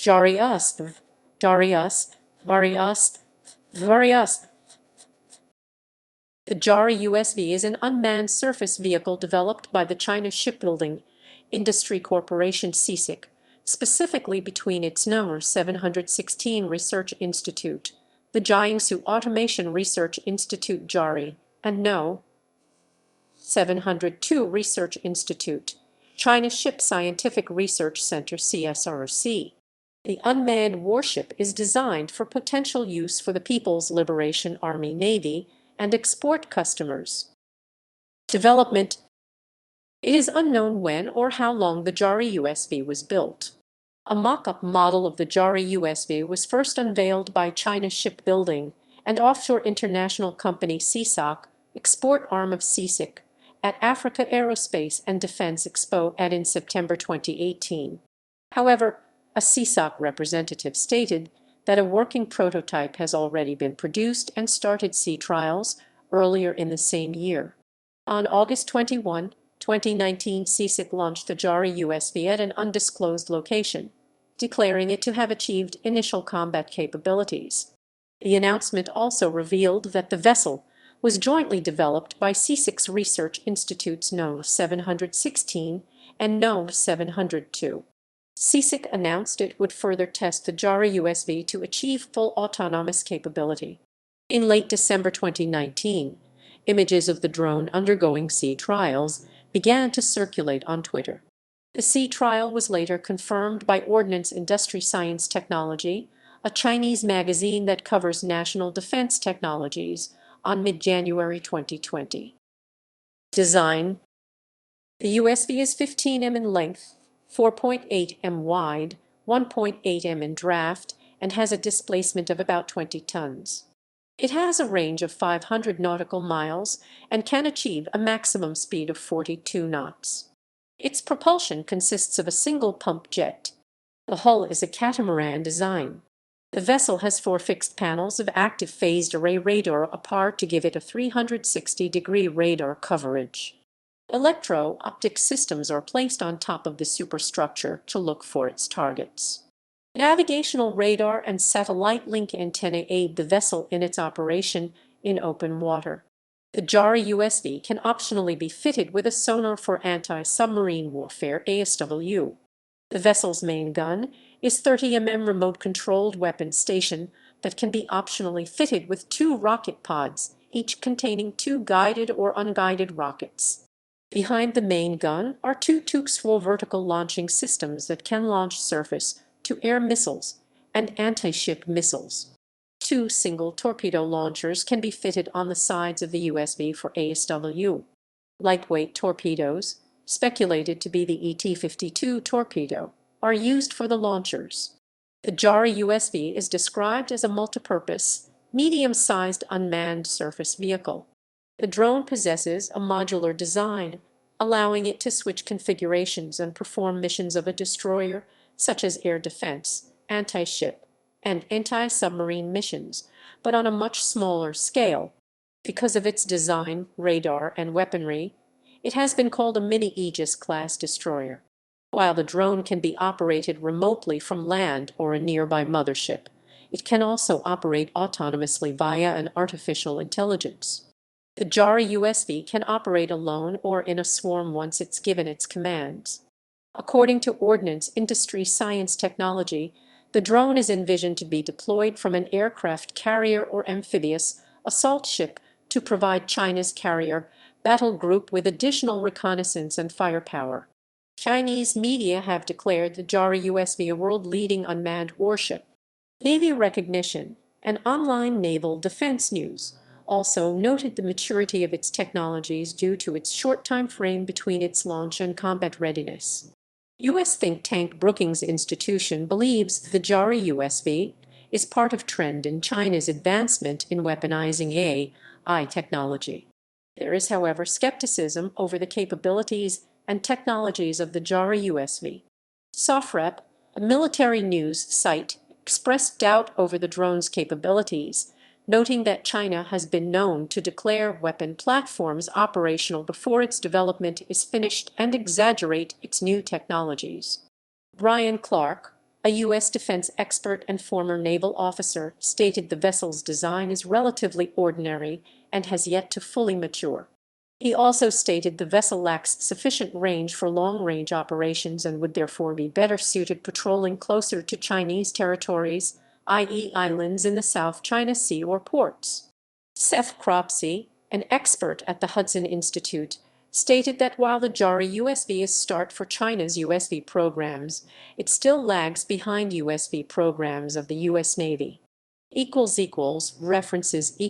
Jari Usv, Jari Usv, Jari Usv, Jari Usv. The Jari USV is an unmanned surface vehicle developed by the China Shipbuilding Industry Corporation CSIC, specifically between its No. 716 Research Institute, the Jiangsu Automation Research Institute Jari, and No. 702 Research Institute, China Ship Scientific Research Center CSRRC. The unmanned warship is designed for potential use for the People's Liberation Army Navy and export customers. Development. It is unknown when or how long the Jari USV was built. A mock-up model of the Jari USV was first unveiled by China Shipbuilding and Offshore International Company CSIC, export arm of CSIC, at Africa Aerospace and Defense Expo in September 2018. However, a CSIC representative stated that a working prototype has already been produced and started sea trials earlier in the same year. On August 21, 2019, CSIC launched the Jari USV at an undisclosed location, declaring it to have achieved initial combat capabilities. The announcement also revealed that the vessel was jointly developed by CSIC's Research Institutes No. 716 and No. 702. CSIC announced it would further test the Jari USV to achieve full autonomous capability. In late December 2019, images of the drone undergoing sea trials began to circulate on Twitter. The sea trial was later confirmed by Ordnance Industry Science Technology, a Chinese magazine that covers national defense technologies, on mid-January 2020. Design. The USV is 15 m in length, 4.8 m wide, 1.8 m in draft, and has a displacement of about 20 tons. It has a range of 500 nautical miles and can achieve a maximum speed of 42 knots. Its propulsion consists of a single pump jet. The hull is a catamaran design. The vessel has 4 fixed panels of active phased array radar apart to give it a 360-degree radar coverage. Electro-optic systems are placed on top of the superstructure to look for its targets. Navigational radar and satellite link antennae aid the vessel in its operation in open water. The Jari USV can optionally be fitted with a sonar for anti-submarine warfare ASW. The vessel's main gun is 30 mm remote-controlled weapon station that can be optionally fitted with 2 rocket pods, each containing 2 guided or unguided rockets. Behind the main gun are 2 Tuxfo vertical launching systems that can launch surface-to-air missiles and anti-ship missiles. 2 single torpedo launchers can be fitted on the sides of the USV for ASW. Lightweight torpedoes, speculated to be the ET-52 torpedo, are used for the launchers. The Jari USV is described as a multipurpose, medium-sized unmanned surface vehicle. The drone possesses a modular design, allowing it to switch configurations and perform missions of a destroyer, such as air defense, anti-ship, and anti-submarine missions, but on a much smaller scale. Because of its design, radar, and weaponry, it has been called a mini-Aegis-class destroyer. While the drone can be operated remotely from land or a nearby mothership, it can also operate autonomously via an artificial intelligence. The Jari USV can operate alone or in a swarm once it's given its commands. According to Ordnance Industry Science Technology, the drone is envisioned to be deployed from an aircraft carrier or amphibious assault ship to provide China's carrier battle group with additional reconnaissance and firepower. Chinese media have declared the Jari USV a world-leading unmanned warship. Navy recognition and online naval defense news also noted the maturity of its technologies due to its short time frame between its launch and combat readiness. U.S. think tank Brookings Institution believes the Jari USV is part of trend in China's advancement in weaponizing AI technology. There is, however, skepticism over the capabilities and technologies of the Jari USV. SOFREP, a military news site, expressed doubt over the drone's capabilities, noting that China has been known to declare weapon platforms operational before its development is finished and exaggerate its new technologies. Brian Clark, a U.S. defense expert and former naval officer, stated the vessel's design is relatively ordinary and has yet to fully mature. He also stated the vessel lacks sufficient range for long-range operations and would therefore be better suited patrolling closer to Chinese territories, i.e. islands in the South China Sea or ports. Seth Cropsey, an expert at the Hudson Institute, stated that while the Jari USV is start for China's USV programs, it still lags behind USV programs of the U.S. Navy. References ==